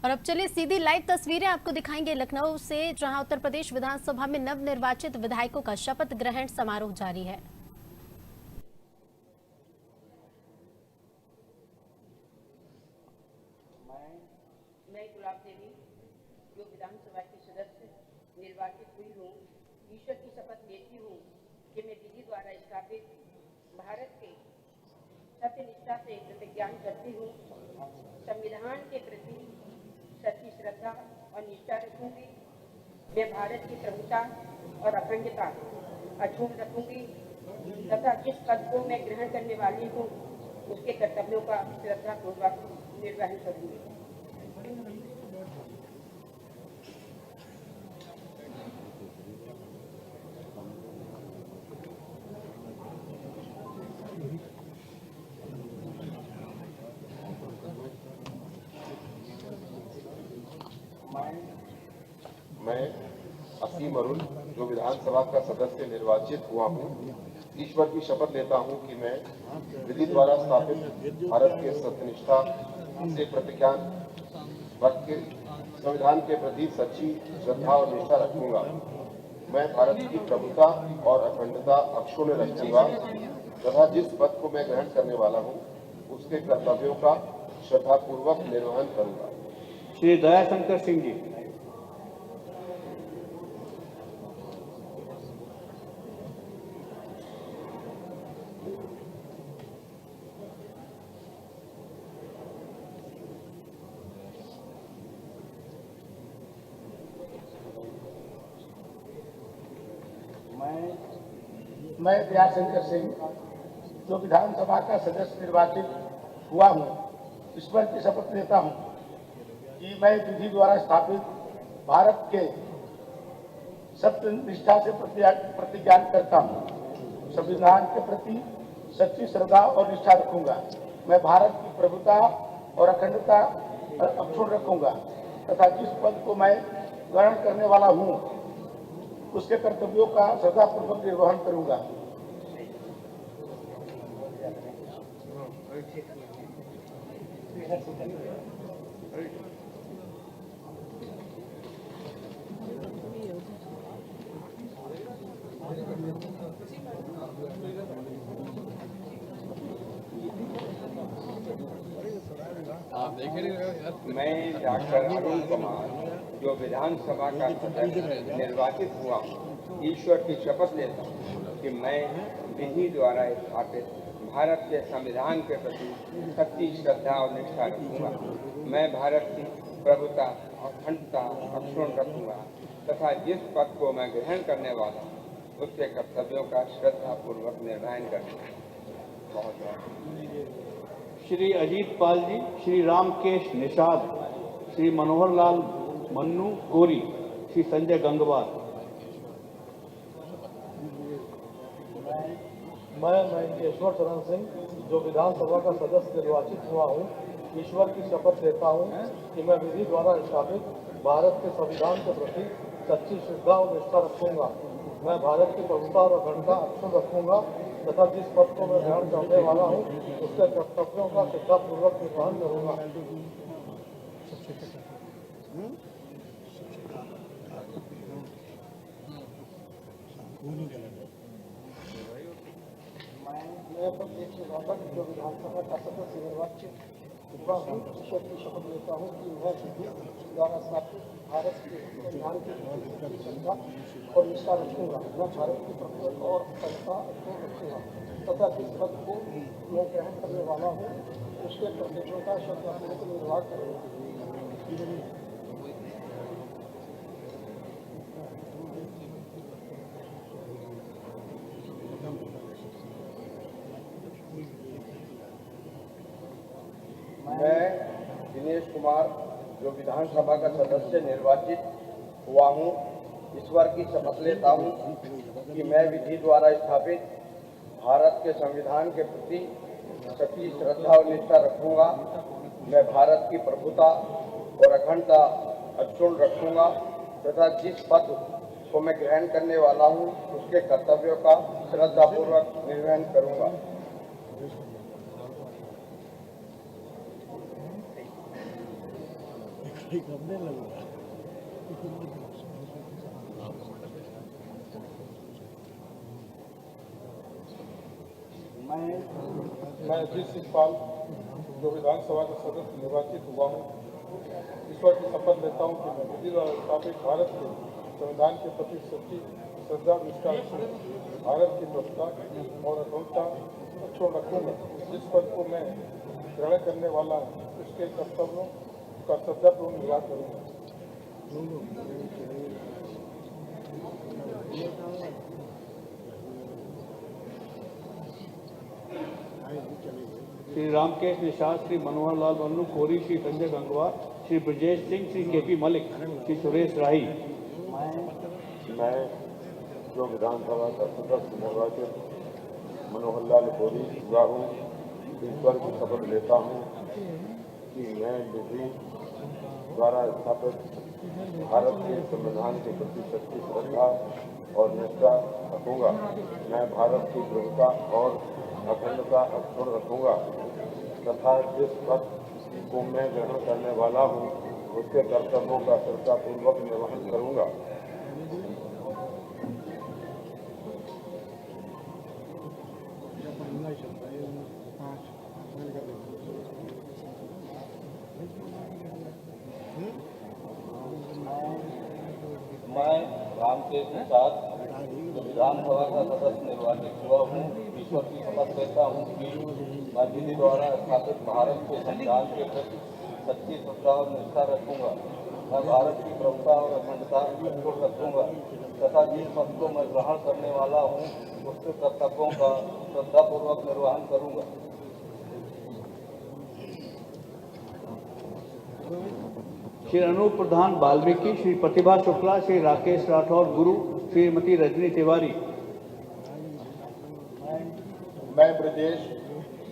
और अब चलिए सीधी लाइव तस्वीरें आपको दिखाएंगे लखनऊ से, जहां उत्तर प्रदेश विधानसभा में नवनिर्वाचित विधायकों का शपथ ग्रहण समारोह जारी है। मैं गुलाब देवी जो विधानसभा की सदस्य निर्वाचित हुई हूँ, ईश्वर की शपथ लेती हूँ कि मैं विधि द्वारा स्थापित भारत के सत्यनिष्ठा से प्रतिज्ञा करती हूँ, संविधान के प्रति सच्ची श्रद्धा और निष्ठा रखूंगी। मैं भारत की प्रभुता और अखंडता अक्षुण्ण रखूंगी तथा जिस पद को मैं ग्रहण करने वाली हूँ उसके कर्तव्यों का श्रद्धापूर्वक निर्वहन करूंगी। मैं असीम अरुण जो विधानसभा का सदस्य निर्वाचित हुआ हूँ, ईश्वर की शपथ लेता हूँ कि मैं विधि द्वारा स्थापित भारत के सत्यनिष्ठा से प्रतिज्ञा के संविधान के प्रति सच्ची श्रद्धा और निष्ठा रखूंगा। मैं भारत की प्रभुता और अखंडता अक्षुण्ण रखूंगा तथा जिस पद को मैं ग्रहण करने वाला हूँ उसके कर्तव्यों का श्रद्धापूर्वक निर्वहन करूंगा। श्री दयाशंकर सिंह जी। मैं दयाशंकर सिंह जो विधानसभा का सदस्य निर्वाचित हुआ हूँ, ईश्वर की शपथ लेता हूँ कि मैं विधि द्वारा स्थापित भारत के सत्यनिष्ठा से प्रतिज्ञा करता हूँ, संविधान के प्रति सच्ची श्रद्धा और निष्ठा रखूंगा। मैं भारत की प्रभुता और अखंडता अक्षुण्ण रखूंगा तथा जिस पद को मैं ग्रहण करने वाला हूँ उसके कर्तव्यों का श्रद्धापूर्वक निर्वहन करूंगा। मैं डॉक्टर अरुण कुमार जो विधानसभा का सदस्य निर्वाचित हुआ हूँ, ईश्वर की शपथ लेता हूँ कि मैं विधि द्वारा स्थापित भारत के संविधान के प्रति सच्ची श्रद्धा और निष्ठा रखूंगा। मैं भारत की प्रभुता और अखंडता अक्षुण्ण रखूंगा तथा जिस पद को मैं ग्रहण करने वाला हूँ उसके कर्तव्यों का श्रद्धापूर्वक निर्वहन करूंगा। बहुत श्री अजीत पाल जी, श्री रामकेश निषाद, श्री मनोहर लाल मन्नू कोरी, श्री संजय गंगवार। मैं महेंद्रेश्वर चरण सिंह जो विधानसभा का सदस्य निर्वाचित हुआ हूँ, ईश्वर की शपथ लेता हूँ कि मैं विधि द्वारा स्थापित भारत के संविधान के प्रति सच्ची श्रद्धा और निष्ठा रखूंगा। मैं भारत की प्रभुता और अखंडता अक्षुण्ण रखूंगा तथा जिस पद को मैं ग्रहण करने वाला हूँ उसके कर्तव्यों का श्रद्धापूर्वक निर्वहन करूंगा। मैं प्रदेश रॉबर्ट जो विधानसभा का सदस्य निर्वाचित हुआ हूँ, ईश्वर की शपथ लेता हूँ कि मैं विधि द्वारा स्थापित भारत के संविधान की श्रद्धा और निष्ठा रखूंगा। मैं भारत की प्रभुता और अखंडता अक्षुण्ण रखूंगा तथा जिस पद को मैं ग्रहण करने वाला हूँ उसके कर्तव्यों का श्रद्धापूर्वक निर्वाह करूंगा। मैं दिनेश कुमार जो विधानसभा का सदस्य निर्वाचित हुआ हूँ, ईश्वर की शपथ लेता हूँ कि मैं विधि द्वारा स्थापित भारत के संविधान के प्रति सच्ची श्रद्धा और निष्ठा रखूंगा। मैं भारत की प्रभुता और अखंडता अक्षुण्ण रखूंगा तथा जिस पद को मैं ग्रहण करने वाला हूँ उसके कर्तव्यों का श्रद्धापूर्वक निर्वहन करूंगा। मैं अजीत सिंह पाल जो विधानसभा का सदस्य निर्वाचित हुआ हूँ, ईश्वर की शपथ लेता हूँ कि मैं विधि द्वारा स्थापित भारत के संविधान के प्रति सच्ची श्रद्धा निष्ठा भारत की प्रभुता और अखंडता अक्षुण्ण रखूंगा। जिस पद को मैं ग्रहण करने वाला हूँ उसके कर्तव्यों का श्रद्धापूर्ण निर्वाह करूँगा। श्री रामकेश निषाद, श्री मनोहर लाल मन्नू कोरी, श्री संजय गंगवार, श्री ब्रजेश सिंह, श्री केपी मलिक, श्री सुरेश राही। मैं जो विधानसभा का सदस्य निर्वाचित मनोहर लाल कोरी हुआ हूँ, ईश्वर की शपथ लेता हूँ कि मैं विधि द्वारा स्थापित भारत के संविधान के प्रति सच्ची श्रद्धा और निष्ठा रखूंगा। मैं भारत की प्रभुता और अखंडता अक्षुण्ण रखूंगा तथा जिस पद को मैं ग्रहण करने वाला हूँ उसके कर्तव्यों का श्रद्धापूर्वक निर्वहन करूंगा। मैं रामकेश निषाद जो विधानसभा का सदस्य निर्वाचित हुआ हूँ, ईश्वर की शपथ लेता हूँ कि मैं विधि द्वारा स्थापित भारत के संविधान के प्रति सच्ची श्रद्धा और निष्ठा रखूंगा। मैं भारत की प्रभुता और अखंडता अक्षुण्ण रखूंगा तथा जिस पद को मैं ग्रहण करने वाला हूँ उसके कर्तव्यों का श्रद्धापूर्वक निर्वहन करूंगा। श्री अनूप प्रधान वाल्मीकि, श्री प्रतिभा शुक्ला, श्री राकेश राठौर गुरु, श्रीमती रजनी तिवारी। मैं ब्रजेश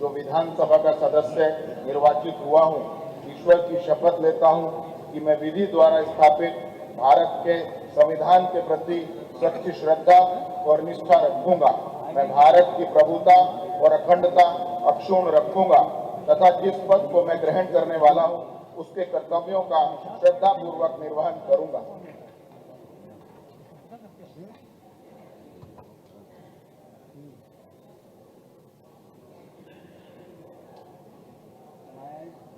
जो विधानसभा का सदस्य निर्वाचित हुआ हूँ, ईश्वर की शपथ लेता हूँ कि मैं विधि द्वारा स्थापित भारत के संविधान के प्रति सच्ची श्रद्धा और निष्ठा रखूंगा। मैं भारत की प्रभुता और अखंडता अक्षुण्ण रखूंगा तथा जिस पद को मैं ग्रहण करने वाला हूँ उसके कर्तव्यों का श्रद्धापूर्वक निर्वहन करूंगा।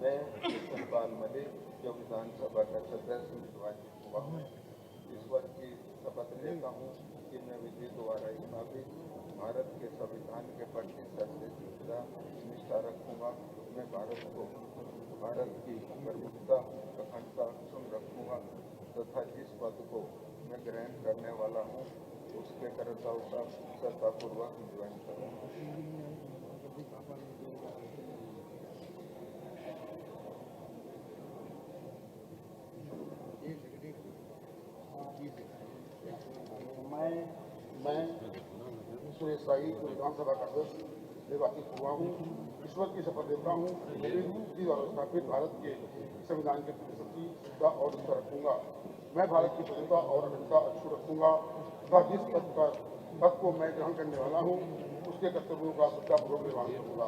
मैं कृष्णपाल मलिक जो विधानसभा का सदस्य निर्वाचित हुआ हूँ, ईश्वर की शपथ लेता हूँ कि मैं विधि द्वारा स्थापित भारत के संविधान के प्रति सच्ची श्रद्धा निष्ठा रखूंगा। मैं भारत की प्रभुता अखंडता अक्षुण्ण रखूंगा तथा जिस पद को मैं ग्रहण करने वाला हूँ उसके कर्तव्यों का श्रद्धापूर्वक निर्वहन करूंगा। मैं सुरेश राही जो विधानसभा का सदस्य निर्वाचित हुआ हूँ, ईश्वर की शपथ लेता हूँ कि मैं विधि द्वारा स्थापित भारत के संविधान के प्रति सच्ची श्रद्धा और निष्ठा रखूंगा। मैं भारत की प्रभुता और अखंडता अक्षुण्ण रखूंगा तथा जिस पद को मैं ग्रहण करने वाला हूँ उसके कर्तव्यों का श्रद्धापूर्वक निर्वहन करूंगा।